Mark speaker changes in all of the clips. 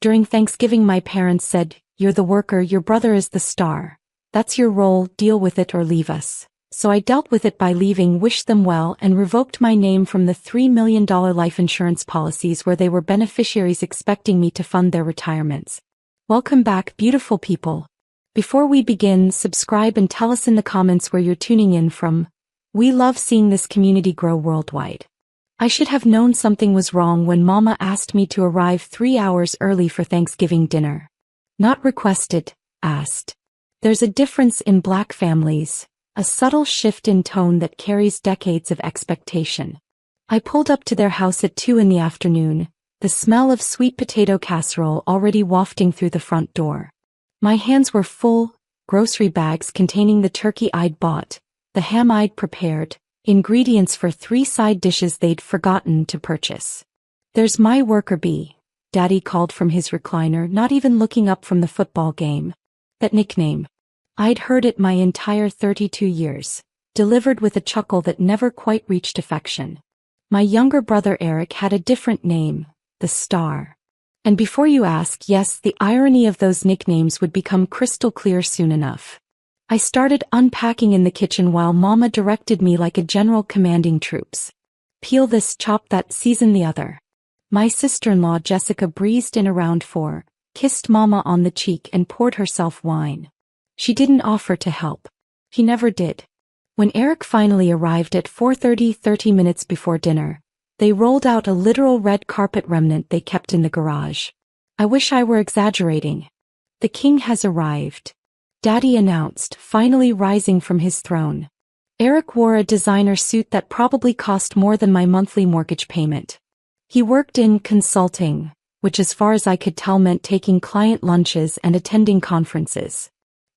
Speaker 1: During Thanksgiving my parents said, "You're the worker, your brother is the star. That's your role, deal with it or leave us." So I dealt with it by leaving, wished them well, and revoked my name from the $3 million life insurance policies where they were beneficiaries expecting me to fund their retirements. Welcome back, beautiful people. Before we begin, subscribe and tell us in the comments where you're tuning in from. We love seeing this community grow worldwide. I should have known something was wrong when Mama asked me to arrive 3 hours early for Thanksgiving dinner. Not requested, asked. There's a difference in Black families, a subtle shift in tone that carries decades of expectation. I pulled up to their house at 2 in the afternoon, the smell of sweet potato casserole already wafting through the front door. My hands were full, grocery bags containing the turkey I'd bought, the ham I'd prepared, ingredients for 3 side dishes they'd forgotten to purchase. "There's my worker bee," Daddy called from his recliner, not even looking up from the football game. That nickname. I'd heard it my entire 32 years, delivered with a chuckle that never quite reached affection. My younger brother Eric had a different name, the Star. And before you ask, yes, the irony of those nicknames would become crystal clear soon enough. I started unpacking in the kitchen while Mama directed me like a general commanding troops. Peel this, chop that, season the other. My sister-in-law Jessica breezed in around 4, kissed Mama on the cheek and poured herself wine. She didn't offer to help. He never did. When Eric finally arrived at 4:30, 30 minutes before dinner, they rolled out a literal red carpet remnant they kept in the garage. I wish I were exaggerating. "The king has arrived," Daddy announced, finally rising from his throne. Eric wore a designer suit that probably cost more than my monthly mortgage payment. He worked in consulting, which as far as I could tell meant taking client lunches and attending conferences.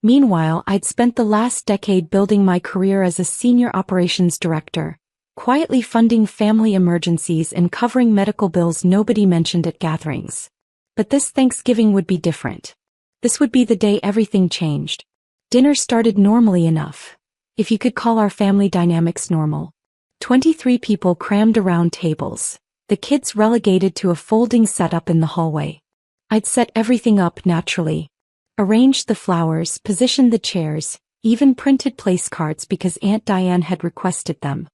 Speaker 1: Meanwhile, I'd spent the last decade building my career as a senior operations director, quietly funding family emergencies and covering medical bills nobody mentioned at gatherings. But this Thanksgiving would be different. This would be the day everything changed. Dinner started normally enough, if you could call our family dynamics normal. 23 people crammed around tables, the kids relegated to a folding setup in the hallway. I'd set everything up naturally. Arranged the flowers, positioned the chairs, even printed place cards because Aunt Diane had requested them.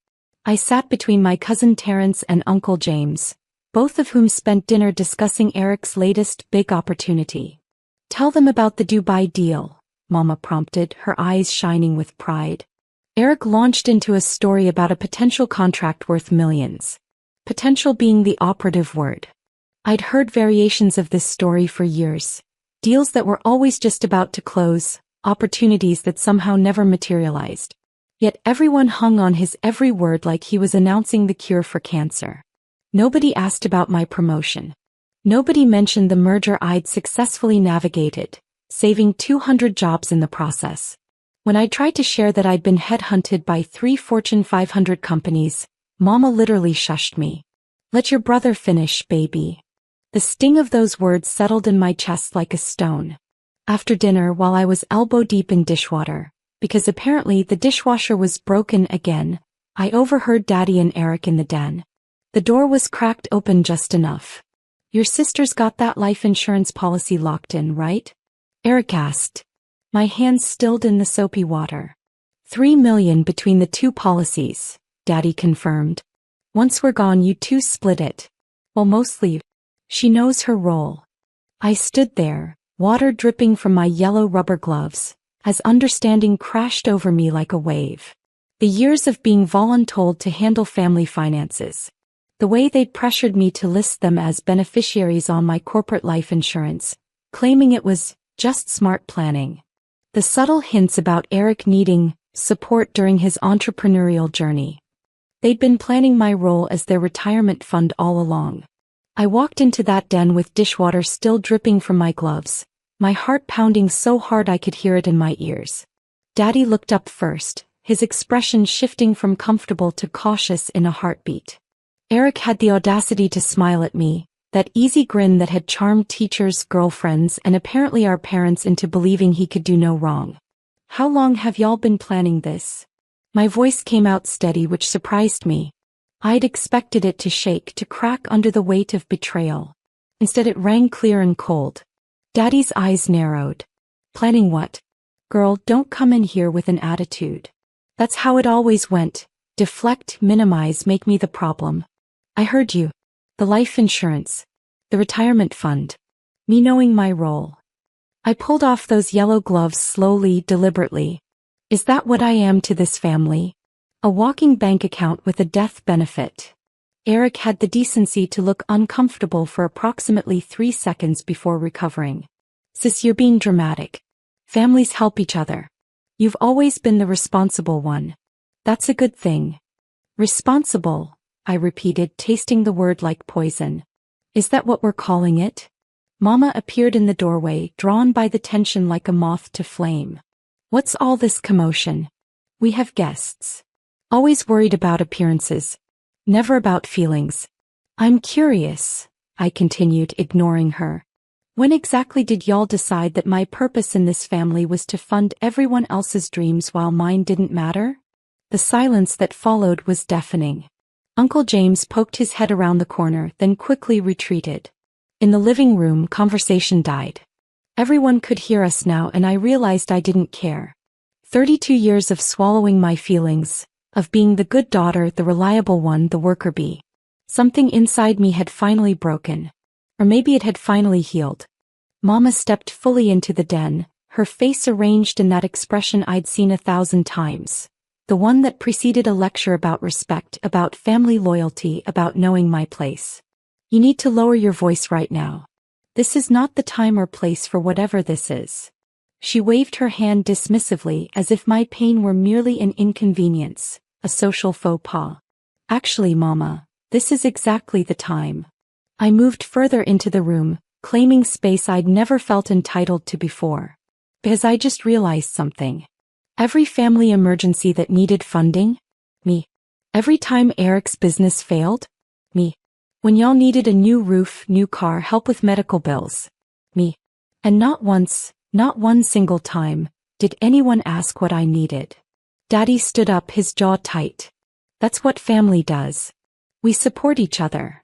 Speaker 1: I sat between my cousin Terrence and Uncle James, both of whom spent dinner discussing Eric's latest big opportunity. "Tell them about the Dubai deal," Mama prompted, her eyes shining with pride. Eric launched into a story about a potential contract worth millions. Potential being the operative word. I'd heard variations of this story for years. Deals that were always just about to close, opportunities that somehow never materialized. Yet everyone hung on his every word like he was announcing the cure for cancer. Nobody asked about my promotion. Nobody mentioned the merger I'd successfully navigated, saving 200 jobs in the process. When I tried to share that I'd been headhunted by 3 Fortune 500 companies, Mama literally shushed me. "Let your brother finish, baby." The sting of those words settled in my chest like a stone. After dinner, while I was elbow-deep in dishwater, because apparently the dishwasher was broken again, I overheard Daddy and Eric in the den. The door was cracked open just enough. "Your sister's got that life insurance policy locked in, right?" Eric asked. My hands stilled in the soapy water. $3 million between the 2 policies, Daddy confirmed. "Once we're gone, you 2 split it." "Well, mostly. She knows her role." I stood there, water dripping from my yellow rubber gloves, as understanding crashed over me like a wave. The years of being voluntold to handle family finances. The way they'd pressured me to list them as beneficiaries on my corporate life insurance, claiming it was just smart planning. The subtle hints about Eric needing support during his entrepreneurial journey. They'd been planning my role as their retirement fund all along. I walked into that den with dishwater still dripping from my gloves, my heart pounding so hard I could hear it in my ears. Daddy looked up first, his expression shifting from comfortable to cautious in a heartbeat. Eric had the audacity to smile at me, that easy grin that had charmed teachers, girlfriends, and apparently our parents into believing he could do no wrong. "How long have y'all been planning this?" My voice came out steady, which surprised me. I'd expected it to shake, to crack under the weight of betrayal. Instead it rang clear and cold. Daddy's eyes narrowed. Planning what? Girl, don't come in here with an attitude. That's how it always went. Deflect, minimize, make me the problem. I heard you. The life insurance. The retirement fund. Me knowing my role. I pulled off those yellow gloves slowly, deliberately. Is that what I am to this family? A walking bank account with a death benefit. Eric had the decency to look uncomfortable for approximately 3 seconds before recovering. Sis, you're being dramatic. Families help each other. You've always been the responsible one. That's a good thing. Responsible, I repeated, tasting the word like poison. Is that what we're calling it? Mama appeared in the doorway, drawn by the tension like a moth to flame. What's all this commotion? We have guests. Always worried about appearances. Never about feelings. I'm curious, I continued, ignoring her. When exactly did y'all decide that my purpose in this family was to fund everyone else's dreams while mine didn't matter? The silence that followed was deafening. Uncle James poked his head around the corner, then quickly retreated. In the living room, conversation died. Everyone could hear us now, and I realized I didn't care. 32 years of swallowing my feelings, of being the good daughter, the reliable one, the worker bee. Something inside me had finally broken. Or maybe it had finally healed. Mama stepped fully into the den, her face arranged in that expression I'd seen 1,000 times. The one that preceded a lecture about respect, about family loyalty, about knowing my place. You need to lower your voice right now. This is not the time or place for whatever this is. She waved her hand dismissively as if my pain were merely an inconvenience, a social faux pas. Actually, Mama, this is exactly the time. I moved further into the room, claiming space I'd never felt entitled to before. Because I just realized something. Every family emergency that needed funding? Me. Every time Eric's business failed? Me. When y'all needed a new roof, new car, help with medical bills? Me. And not once, not one single time, did anyone ask what I needed. Daddy stood up, his jaw tight. That's what family does. We support each other.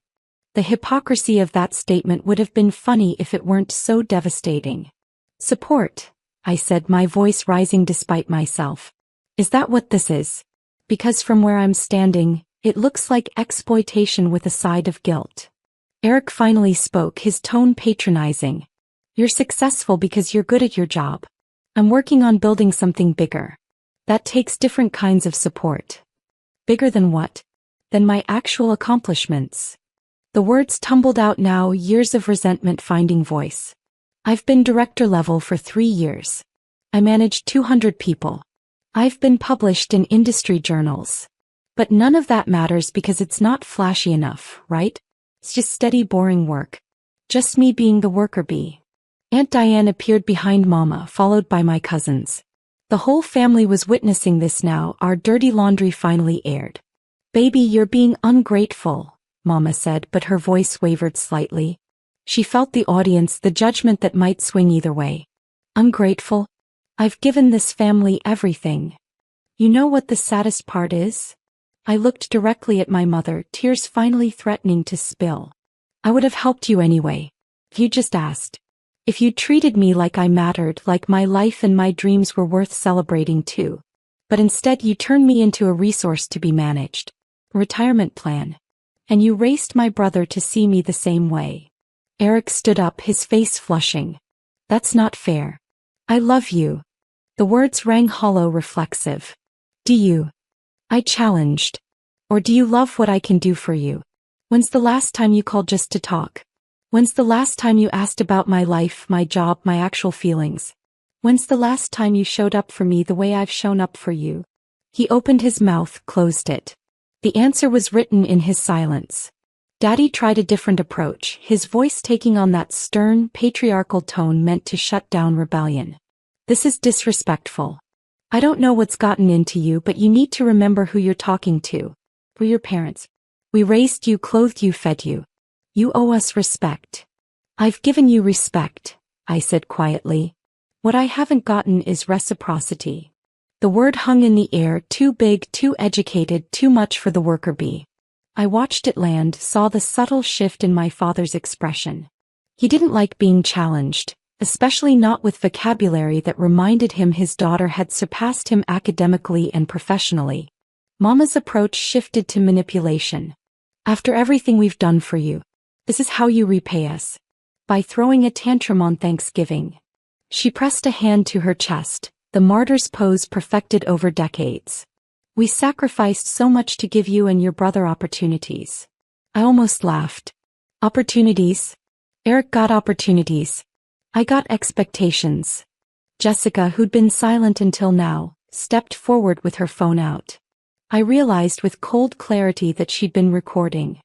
Speaker 1: The hypocrisy of that statement would have been funny if it weren't so devastating. Support, I said, my voice rising despite myself. Is that what this is? Because from where I'm standing, it looks like exploitation with a side of guilt. Eric finally spoke, his tone patronizing. You're successful because you're good at your job. I'm working on building something bigger. That takes different kinds of support. Bigger than what? Than my actual accomplishments. The words tumbled out now, years of resentment finding voice. I've been director level for 3 years. I managed 200 people. I've been published in industry journals. But none of that matters because it's not flashy enough, right? It's just steady, boring work. Just me being the worker bee. Aunt Diane appeared behind Mama, followed by my cousins. The whole family was witnessing this now, our dirty laundry finally aired. Baby, you're being ungrateful, Mama said, but her voice wavered slightly. She felt the audience, the judgment that might swing either way. Ungrateful? I've given this family everything. You know what the saddest part is? I looked directly at my mother, tears finally threatening to spill. I would have helped you anyway. If you just asked. If you treated me like I mattered, like my life and my dreams were worth celebrating too. But instead you turned me into a resource to be managed. A retirement plan. And you raced my brother to see me the same way. Eric stood up, his face flushing. That's not fair. I love you. The words rang hollow, reflexive. Do you? I challenged. Or do you love what I can do for you? When's the last time you called just to talk? When's the last time you asked about my life, my job, my actual feelings? When's the last time you showed up for me the way I've shown up for you? He opened his mouth, closed it. The answer was written in his silence. Daddy tried a different approach, his voice taking on that stern, patriarchal tone meant to shut down rebellion. This is disrespectful. I don't know what's gotten into you, but you need to remember who you're talking to. We're your parents. We raised you, clothed you, fed you. You owe us respect. I've given you respect, I said quietly. What I haven't gotten is reciprocity. The word hung in the air, too big, too educated, too much for the worker bee. I watched it land, saw the subtle shift in my father's expression. He didn't like being challenged, especially not with vocabulary that reminded him his daughter had surpassed him academically and professionally. Mama's approach shifted to manipulation. After everything we've done for you, this is how you repay us. By throwing a tantrum on Thanksgiving. She pressed a hand to her chest, the martyr's pose perfected over decades. We sacrificed so much to give you and your brother opportunities. I almost laughed. Opportunities? Eric got opportunities. I got expectations. Jessica, who'd been silent until now, stepped forward with her phone out. I realized with cold clarity that she'd been recording.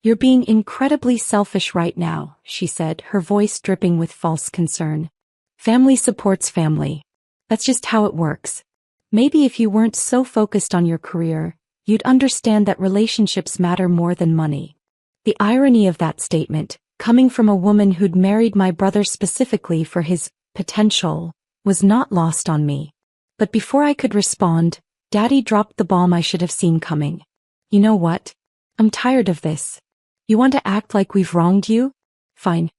Speaker 1: You're being incredibly selfish right now, she said, her voice dripping with false concern. Family supports family. That's just how it works. Maybe if you weren't so focused on your career, you'd understand that relationships matter more than money. The irony of that statement, coming from a woman who'd married my brother specifically for his potential, was not lost on me. But before I could respond, Daddy dropped the bomb I should have seen coming. You know what? I'm tired of this. You want to act like we've wronged you? Fine.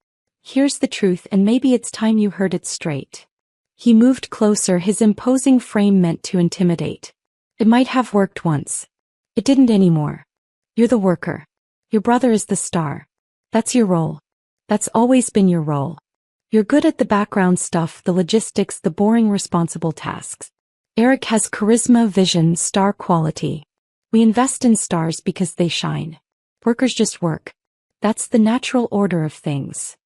Speaker 1: Here's the truth, and maybe it's time you heard it straight. He moved closer, his imposing frame meant to intimidate. It might have worked once. It didn't anymore. You're the worker. Your brother is the star. That's your role. That's always been your role. You're good at the background stuff, the logistics, the boring responsible tasks. Eric has charisma, vision, star quality. We invest in stars because they shine. Workers just work. That's the natural order of things.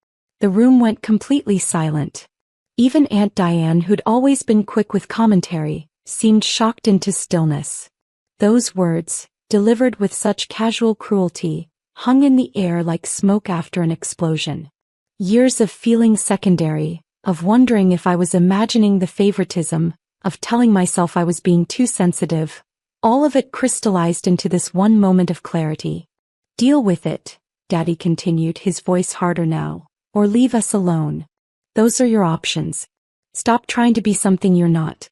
Speaker 1: The room went completely silent. Even Aunt Diane, who'd always been quick with commentary, seemed shocked into stillness. Those words, delivered with such casual cruelty, hung in the air like smoke after an explosion. Years of feeling secondary, of wondering if I was imagining the favoritism, of telling myself I was being too sensitive, all of it crystallized into this one moment of clarity. Deal with it, Daddy continued, his voice harder now, or leave us alone. Those are your options. Stop trying to be something you're not.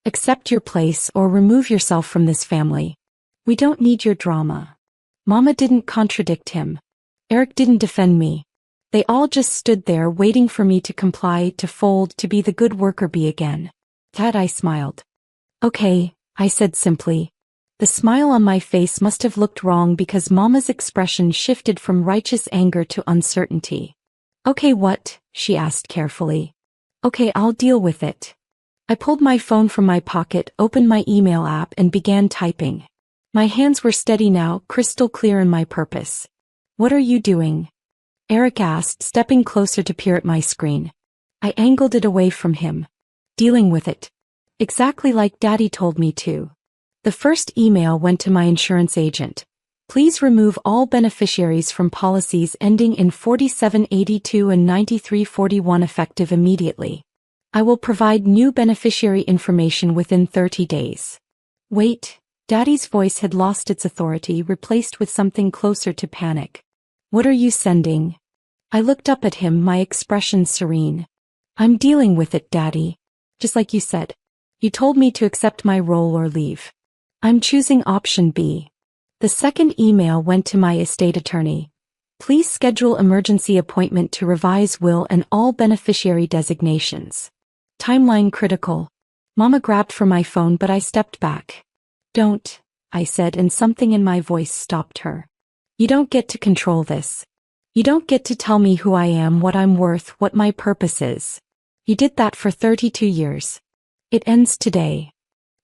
Speaker 1: Accept your place or remove yourself from this family. We don't need your drama. Mama didn't contradict him. Eric didn't defend me. They all just stood there waiting for me to comply, to fold, to be the good worker bee again. That I smiled. Okay, I said simply. The smile on my face must have looked wrong because Mama's expression shifted from righteous anger to uncertainty. Okay, what? She asked carefully. Okay, I'll deal with it. I pulled my phone from my pocket, opened my email app, and began typing. My hands were steady now, crystal clear in my purpose. What are you doing? Eric asked, stepping closer to peer at my screen. I angled it away from him. Dealing with it. Exactly like Daddy told me to. The first email went to my insurance agent. Please remove all beneficiaries from policies ending in 4782 and 9341 effective immediately. I will provide new beneficiary information within 30 days. Wait, Daddy's voice had lost its authority, replaced with something closer to panic. What are you sending? I looked up at him, my expression serene. I'm dealing with it, Daddy. Just like you said. You told me to accept my role or leave. I'm choosing option B. The second email went to my estate attorney. Please schedule emergency appointment to revise will and all beneficiary designations. Timeline critical. Mama grabbed for my phone, but I stepped back. Don't, I said, and something in my voice stopped her. You don't get to control this. You don't get to tell me who I am, what I'm worth, what my purpose is. You did that for 32 years. It ends today.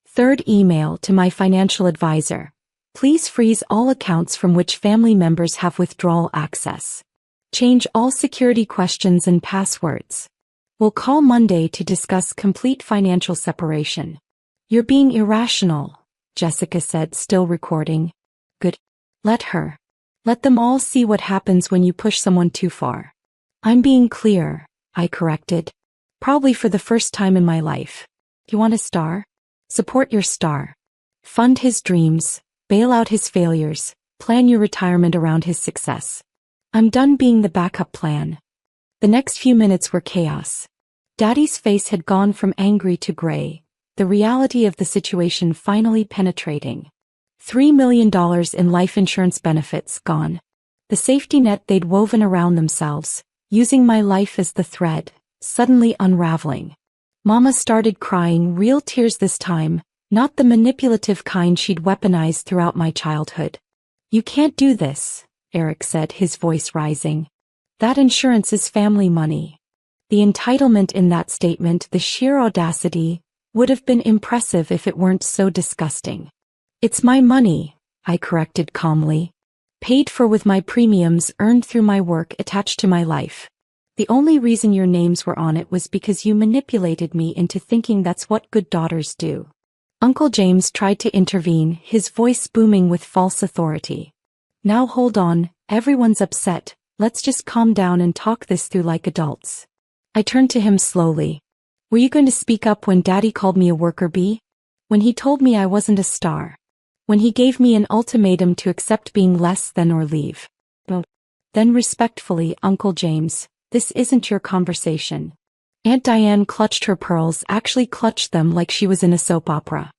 Speaker 1: Third email to my financial advisor. Please freeze all accounts from which family members have withdrawal access. Change all security questions and passwords. We'll call Monday to discuss complete financial separation. You're being irrational, Jessica said, still recording. Good. Let her. Let them all see what happens when you push someone too far. I'm being clear, I corrected. Probably for the first time in my life. You want a star? Support your star. Fund his dreams. Bail out his failures, plan your retirement around his success. I'm done being the backup plan. The next few minutes were chaos. Daddy's face had gone from angry to gray, the reality of the situation finally penetrating. $3 million in life insurance benefits gone. The safety net they'd woven around themselves, using my life as the thread, suddenly unraveling. Mama started crying, real tears this time, not the manipulative kind she'd weaponized throughout my childhood. "You can't do this," Eric said, his voice rising. "That insurance is family money." The entitlement in that statement, the sheer audacity, would have been impressive if it weren't so disgusting. "It's my money," I corrected calmly. "Paid for with my premiums earned through my work attached to my life. The only reason your names were on it was because you manipulated me into thinking that's what good daughters do." Uncle James tried to intervene, his voice booming with false authority. "Now hold on, everyone's upset, let's just calm down and talk this through like adults." I turned to him slowly. "Were you going to speak up when Daddy called me a worker bee? When he told me I wasn't a star? When he gave me an ultimatum to accept being less than or leave?" "Oh." "Then respectfully, Uncle James, this isn't your conversation." Aunt Diane clutched her pearls, actually clutched them like she was in a soap opera.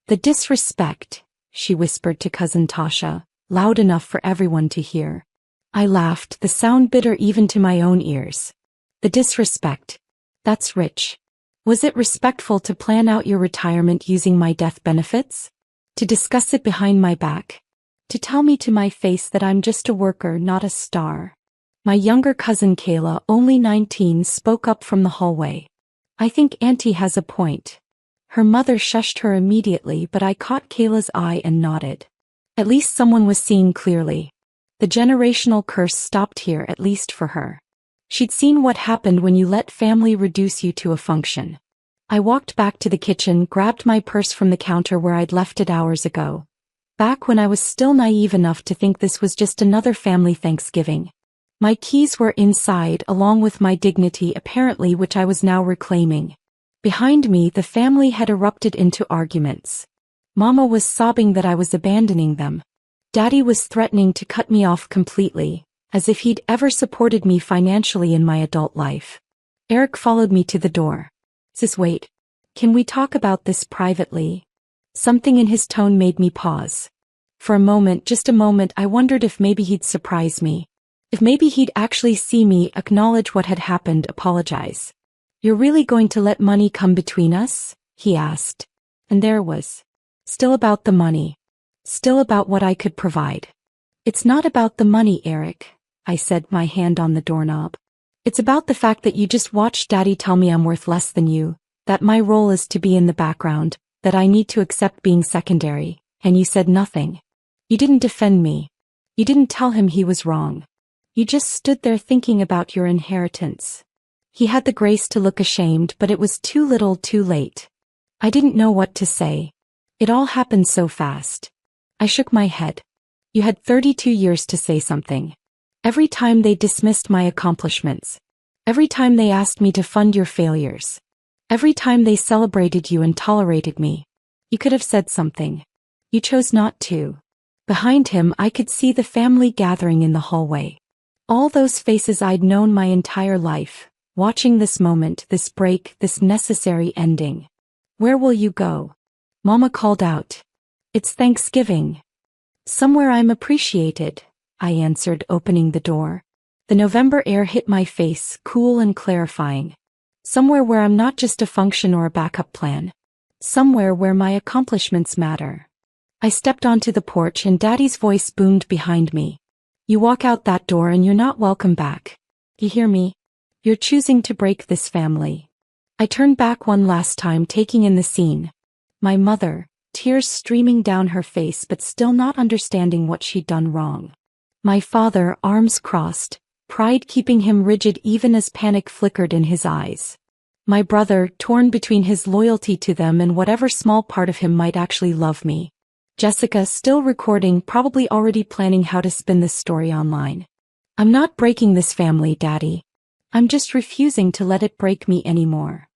Speaker 1: "The disrespect," she whispered to Cousin Tasha, loud enough for everyone to hear. I laughed, the sound bitter even to my own ears. "The disrespect. That's rich. Was it respectful to plan out your retirement using my death benefits? To discuss it behind my back? To tell me to my face that I'm just a worker, not a star?" My younger cousin Kayla, only 19, spoke up from the hallway. "I think Auntie has a point." Her mother shushed her immediately, but I caught Kayla's eye and nodded. At least someone was seeing clearly. The generational curse stopped here, at least for her. She'd seen what happened when you let family reduce you to a function. I walked back to the kitchen, grabbed my purse from the counter where I'd left it hours ago. Back when I was still naive enough to think this was just another family Thanksgiving. My keys were inside, along with my dignity apparently, which I was now reclaiming. Behind me, the family had erupted into arguments. Mama was sobbing that I was abandoning them. Daddy was threatening to cut me off completely, as if he'd ever supported me financially in my adult life. Eric followed me to the door. "Sis, wait. Can we talk about this privately?" Something in his tone made me pause. For a moment, just a moment, I wondered if maybe he'd surprise me. If maybe he'd actually see me, acknowledge what had happened, apologize. "You're really going to let money come between us?" he asked. And there it was. Still about the money. Still about what I could provide. "It's not about the money, Eric," I said, my hand on the doorknob. "It's about the fact that you just watched Daddy tell me I'm worth less than you, that my role is to be in the background, that I need to accept being secondary, and you said nothing. You didn't defend me. You didn't tell him he was wrong. You just stood there thinking about your inheritance." He had the grace to look ashamed, but it was too little too late. I didn't know what to say. It all happened so fast. I shook my head. "You had 32 years to say something. Every time they dismissed my accomplishments. Every time they asked me to fund your failures. Every time they celebrated you and tolerated me. You could have said something. You chose not to." Behind him, I could see the family gathering in the hallway. All those faces I'd known my entire life, watching this moment, this break, this necessary ending. "Where will you go?" Mama called out. "It's Thanksgiving." "Somewhere I'm appreciated," I answered, opening the door. The November air hit my face, cool and clarifying. "Somewhere where I'm not just a function or a backup plan. Somewhere where my accomplishments matter." I stepped onto the porch and Daddy's voice boomed behind me. "You walk out that door and you're not welcome back. You hear me? You're choosing to break this family." I turned back one last time, taking in the scene. My mother, tears streaming down her face but still not understanding what she'd done wrong. My father, arms crossed, pride keeping him rigid even as panic flickered in his eyes. My brother, torn between his loyalty to them and whatever small part of him might actually love me. Jessica, still recording, probably already planning how to spin this story online. "I'm not breaking this family, Daddy. I'm just refusing to let it break me anymore."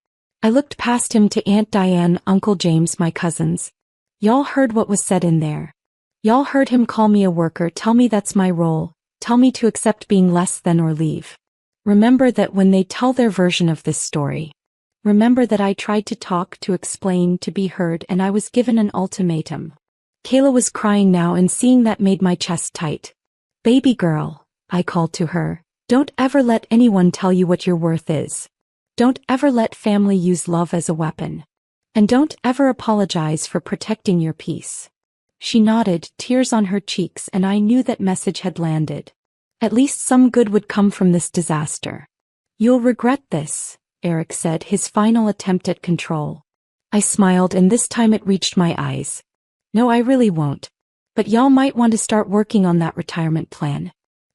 Speaker 1: I looked past him to Aunt Diane, Uncle James, my cousins. "Y'all heard what was said in there. Y'all heard him call me a worker, tell me that's my role, tell me to accept being less than or leave. Remember that when they tell their version of this story. Remember that I tried to talk, to explain, to be heard, and I was given an ultimatum." Kayla was crying now, and seeing that made my chest tight. "Baby girl," I called to her, Don't ever let anyone tell you what your worth is. Don't ever let family use love as a weapon. And don't ever apologize for protecting your peace. She nodded, tears on her cheeks, and I knew that message had landed. At least some good would come from this disaster. You'll regret this, Eric said, his final attempt at control. I smiled, and this time it reached my eyes. No, I really won't. But y'all might want to start working on that retirement plan.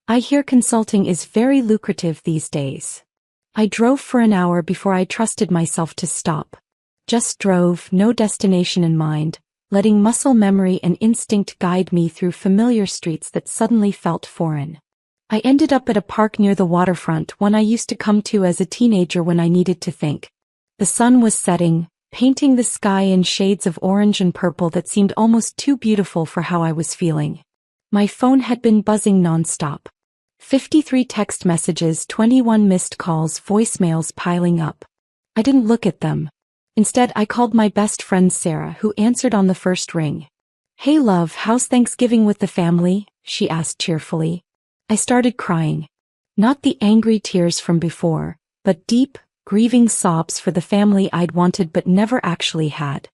Speaker 1: I hear consulting is very lucrative these days. I drove for an hour before I trusted myself to stop. Just drove, no destination in mind, letting muscle memory and instinct guide me through familiar streets that suddenly felt foreign. I ended up at a park near the waterfront, one I used to come to as a teenager when I needed to think. The sun was setting, painting the sky in shades of orange and purple that seemed almost too beautiful for how I was feeling. My phone had been buzzing nonstop. 53 text messages, 21 missed calls, voicemails piling up. I didn't look at them. Instead, I called my best friend Sarah, who answered on the first ring. "Hey love, how's Thanksgiving with the family?" she asked cheerfully. I started crying. Not the angry tears from before, but deep, grieving sobs for the family I'd wanted but never actually had.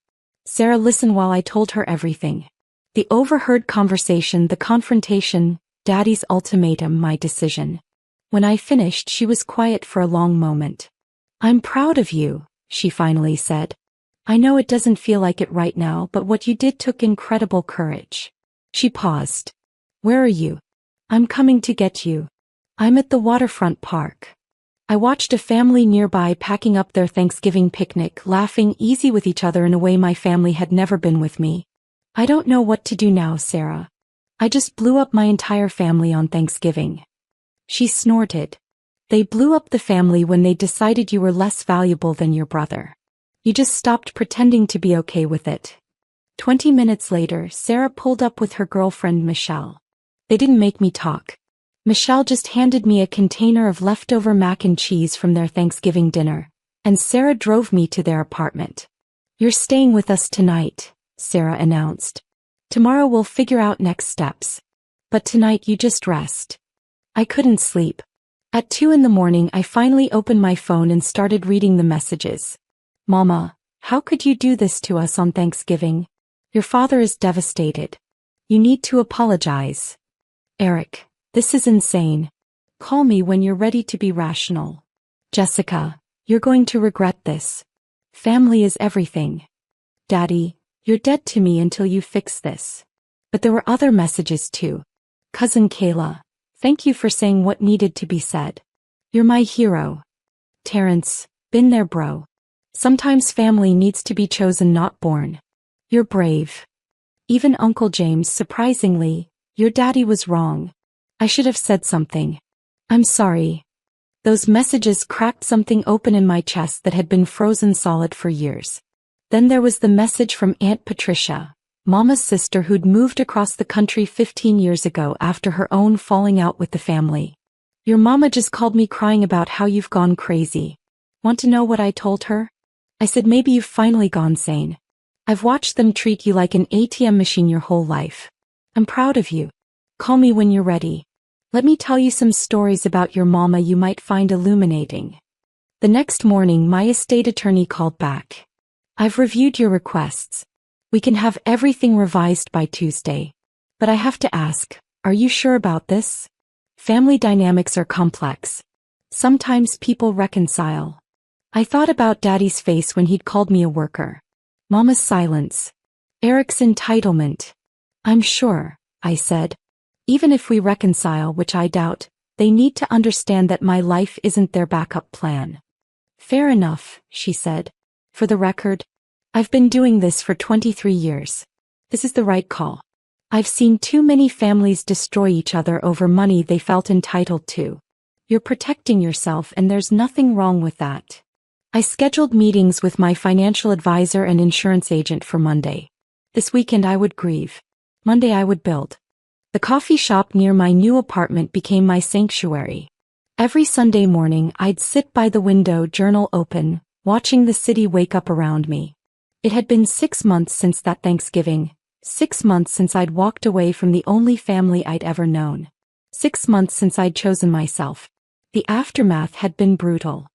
Speaker 1: Sarah listened while I told her everything. The overheard conversation, the confrontation, Daddy's ultimatum, my decision. When I finished, she was quiet for a long moment. "I'm proud of you," she finally said. "I know it doesn't feel like it right now, but what you did took incredible courage." She paused. "Where are you?" "I'm coming to get you. I'm at the waterfront park." I watched a family nearby packing up their Thanksgiving picnic, laughing easy with each other in a way my family had never been with me. "I don't know what to do now, Sarah. I just blew up my entire family on Thanksgiving." She snorted. "They blew up the family when they decided you were less valuable than your brother. You just stopped pretending to be okay with it." 20 minutes later, Sarah pulled up with her girlfriend Michelle. They didn't make me talk. Michelle just handed me a container of leftover mac and cheese from their Thanksgiving dinner, and Sarah drove me to their apartment. "You're staying with us tonight," Sarah announced. "Tomorrow we'll figure out next steps. But tonight you just rest." I couldn't sleep. At 2 in the morning I finally opened my phone and started reading the messages. "Mama, how could you do this to us on Thanksgiving? Your father is devastated. You need to apologize. Eric, this is insane. Call me when you're ready to be rational. Jessica, you're going to regret this. Family is everything. Daddy, you're dead to me until you fix this." But there were other messages too. "Cousin Kayla, thank you for saying what needed to be said. You're my hero. Terrence, been there bro. Sometimes family needs to be chosen, not born. You're brave. Even Uncle James, surprisingly, your daddy was wrong. I should have said something. I'm sorry." Those messages cracked something open in my chest that had been frozen solid for years. Then there was the message from Aunt Patricia, Mama's sister who'd moved across the country 15 years ago after her own falling out with the family. "Your mama just called me crying about how you've gone crazy. Want to know what I told her? I said maybe you've finally gone sane. I've watched them treat you like an ATM machine your whole life. I'm proud of you. Call me when you're ready. Let me tell you some stories about your mama you might find illuminating." The next morning my estate attorney called back. "I've reviewed your requests. We can have everything revised by Tuesday. But I have to ask, are you sure about this? Family dynamics are complex. Sometimes people reconcile." I thought about Daddy's face when he'd called me a worker. Mama's silence. Eric's entitlement. "I'm sure," I said. "Even if we reconcile, which I doubt, they need to understand that my life isn't their backup plan." "Fair enough," she said. "For the record, I've been doing this for 23 years. This is the right call. I've seen too many families destroy each other over money they felt entitled to. You're protecting yourself and there's nothing wrong with that." I scheduled meetings with my financial advisor and insurance agent for Monday. This weekend I would grieve. Monday I would build. The coffee shop near my new apartment became my sanctuary. Every Sunday morning I'd sit by the window, journal open, watching the city wake up around me. It had been 6 months since that Thanksgiving, 6 months since I'd walked away from the only family I'd ever known. 6 months since I'd chosen myself. The aftermath had been brutal.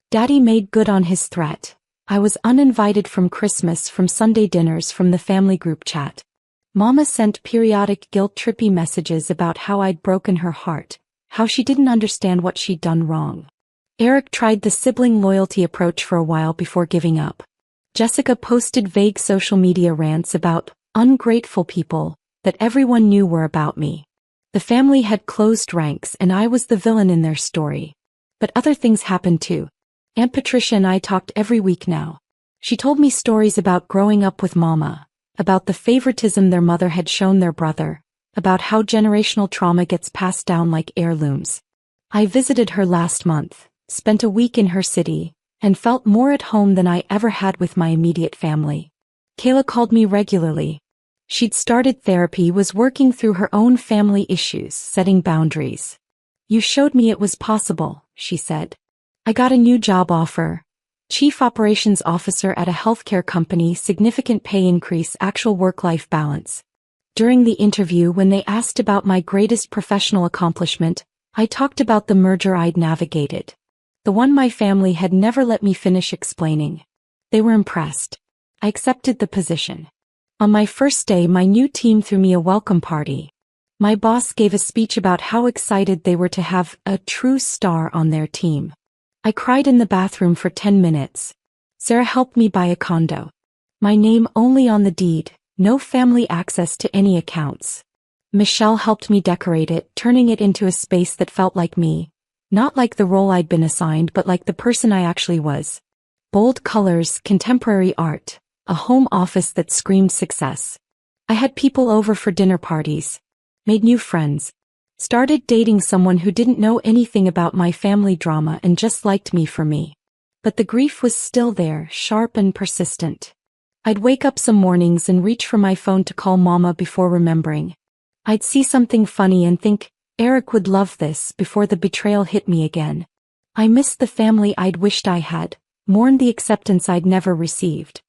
Speaker 1: Daddy made good on his threat. I was uninvited from Christmas, from Sunday dinners, from the family group chat. Mama sent periodic guilt-trippy messages about how I'd broken her heart, how she didn't understand what she'd done wrong. Eric tried the sibling loyalty approach for a while before giving up. Jessica posted vague social media rants about ungrateful people that everyone knew were about me. The family had closed ranks and I was the villain in their story. But other things happened too. Aunt Patricia and I talked every week now. She told me stories about growing up with Mama, about the favoritism their mother had shown their brother, about how generational trauma gets passed down like heirlooms. I visited her last month, spent a week in her city, and felt more at home than I ever had with my immediate family. Kayla called me regularly. She'd started therapy, was working through her own family issues, setting boundaries. "You showed me it was possible," she said. "I got a new job offer. Chief Operations Officer at a healthcare company, significant pay increase, actual work-life balance." During the interview, when they asked about my greatest professional accomplishment, I talked about the merger I'd navigated. The one my family had never let me finish explaining. They were impressed. I accepted the position. On my first day, my new team threw me a welcome party. My boss gave a speech about how excited they were to have a true star on their team. I cried in the bathroom for 10 minutes. Sarah helped me buy a condo. My name only on the deed, no family access to any accounts. Michelle helped me decorate it, turning it into a space that felt like me. Not like the role I'd been assigned, but like the person I actually was. Bold colors, contemporary art, a home office that screamed success. I had people over for dinner parties. Made new friends. Started dating someone who didn't know anything about my family drama and just liked me for me. But the grief was still there, sharp and persistent. I'd wake up some mornings and reach for my phone to call Mama before remembering. I'd see something funny and think, Eric would love this, before the betrayal hit me again. I missed the family I'd wished I had, mourned the acceptance I'd never received.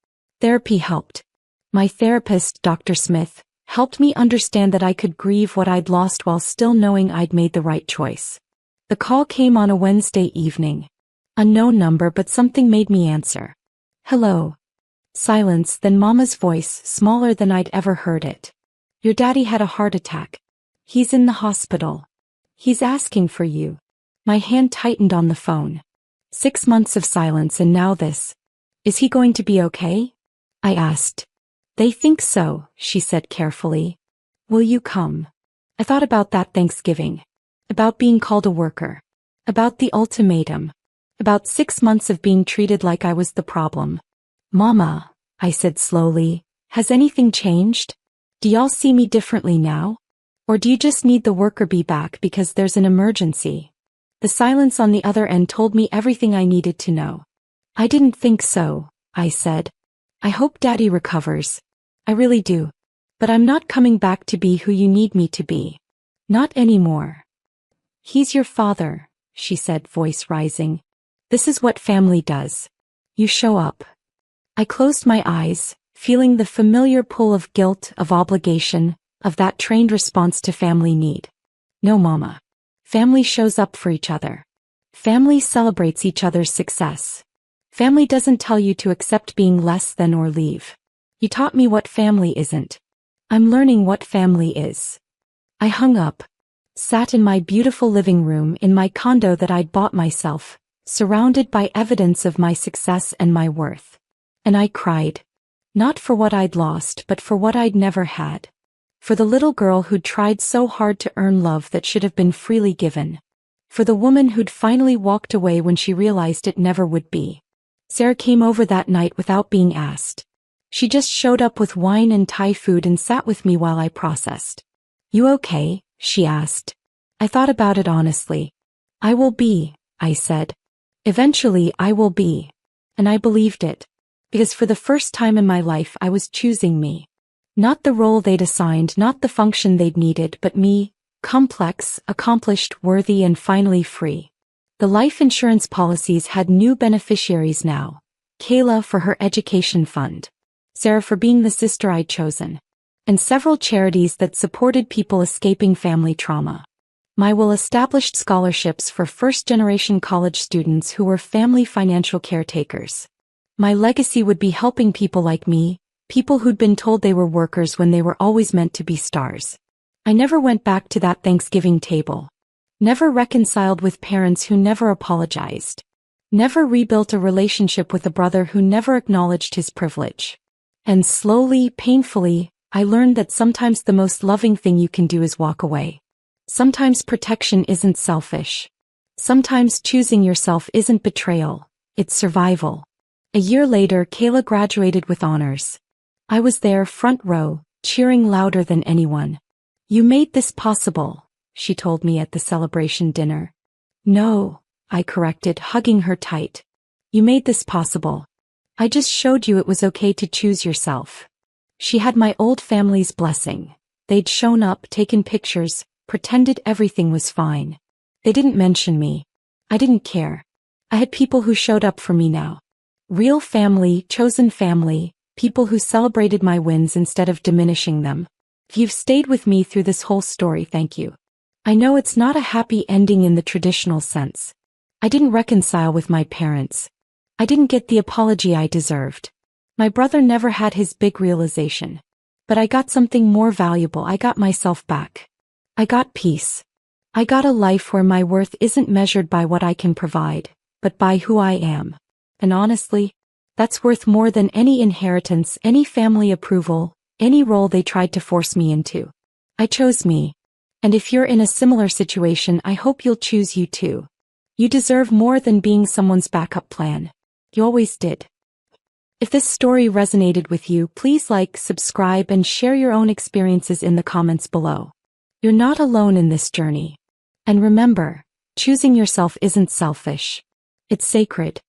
Speaker 1: Therapy helped. My therapist, Dr. Smith, helped me understand that I could grieve what I'd lost while still knowing I'd made the right choice. The call came on a Wednesday evening. Unknown number, but something made me answer. "Hello." Silence, then Mama's voice, smaller than I'd ever heard it. "Your daddy had a heart attack. He's in the hospital. He's asking for you." My hand tightened on the phone. 6 months of silence and now this. "Is he going to be okay?" I asked. "They think so," she said carefully. "Will you come?" I thought about that Thanksgiving. About being called a worker. About the ultimatum. About 6 months of being treated like I was the problem. "Mama," I said slowly, "has anything changed? Do y'all see me differently now? Or do you just need the worker bee back because there's an emergency?" The silence on the other end told me everything I needed to know. "I didn't think so," I said. "I hope Daddy recovers. I really do. But I'm not coming back to be who you need me to be. Not anymore." "He's your father," she said, voice rising. "This is what family does. You show up." I closed my eyes, feeling the familiar pull of guilt, of obligation, of that trained response to family need. "No, Mama. Family shows up for each other. Family celebrates each other's success. Family doesn't tell you to accept being less than or leave. You taught me what family isn't. I'm learning what family is." I hung up. Sat in my beautiful living room in my condo that I'd bought myself, surrounded by evidence of my success and my worth. And I cried. Not for what I'd lost, but for what I'd never had. For the little girl who'd tried so hard to earn love that should have been freely given. For the woman who'd finally walked away when she realized it never would be. Sarah came over that night without being asked. She just showed up with wine and Thai food and sat with me while I processed. "You okay?" she asked. I thought about it honestly. "I will be," I said. "Eventually I will be." And I believed it. Because for the first time in my life I was choosing me. Not the role they'd assigned, not the function they'd needed, but me, complex, accomplished, worthy, and finally free. The life insurance policies had new beneficiaries now. Kayla for her education fund. Sarah for being the sister I'd chosen. And several charities that supported people escaping family trauma. My will established scholarships for first-generation college students who were family financial caretakers. My legacy would be helping people like me, people who'd been told they were workers when they were always meant to be stars. I never went back to that Thanksgiving table. Never reconciled with parents who never apologized. Never rebuilt a relationship with a brother who never acknowledged his privilege. And slowly, painfully, I learned that sometimes the most loving thing you can do is walk away. Sometimes protection isn't selfish. Sometimes choosing yourself isn't betrayal, it's survival. A year later, Kayla graduated with honors. I was there front row, cheering louder than anyone. "You made this possible," she told me at the celebration dinner. "No," I corrected, hugging her tight. "You made this possible. I just showed you it was okay to choose yourself." She had my old family's blessing. They'd shown up, taken pictures, pretended everything was fine. They didn't mention me. I didn't care. I had people who showed up for me now. Real family, chosen family, people who celebrated my wins instead of diminishing them. If you've stayed with me through this whole story, thank you. I know it's not a happy ending in the traditional sense. I didn't reconcile with my parents. I didn't get the apology I deserved. My brother never had his big realization. But I got something more valuable. I got myself back. I got peace. I got a life where my worth isn't measured by what I can provide, but by who I am. And honestly, that's worth more than any inheritance, any family approval, any role they tried to force me into. I chose me. And if you're in a similar situation, I hope you'll choose you too. You deserve more than being someone's backup plan. You always did. If this story resonated with you, please like, subscribe, and share your own experiences in the comments below. You're not alone in this journey. And remember, choosing yourself isn't selfish. It's sacred.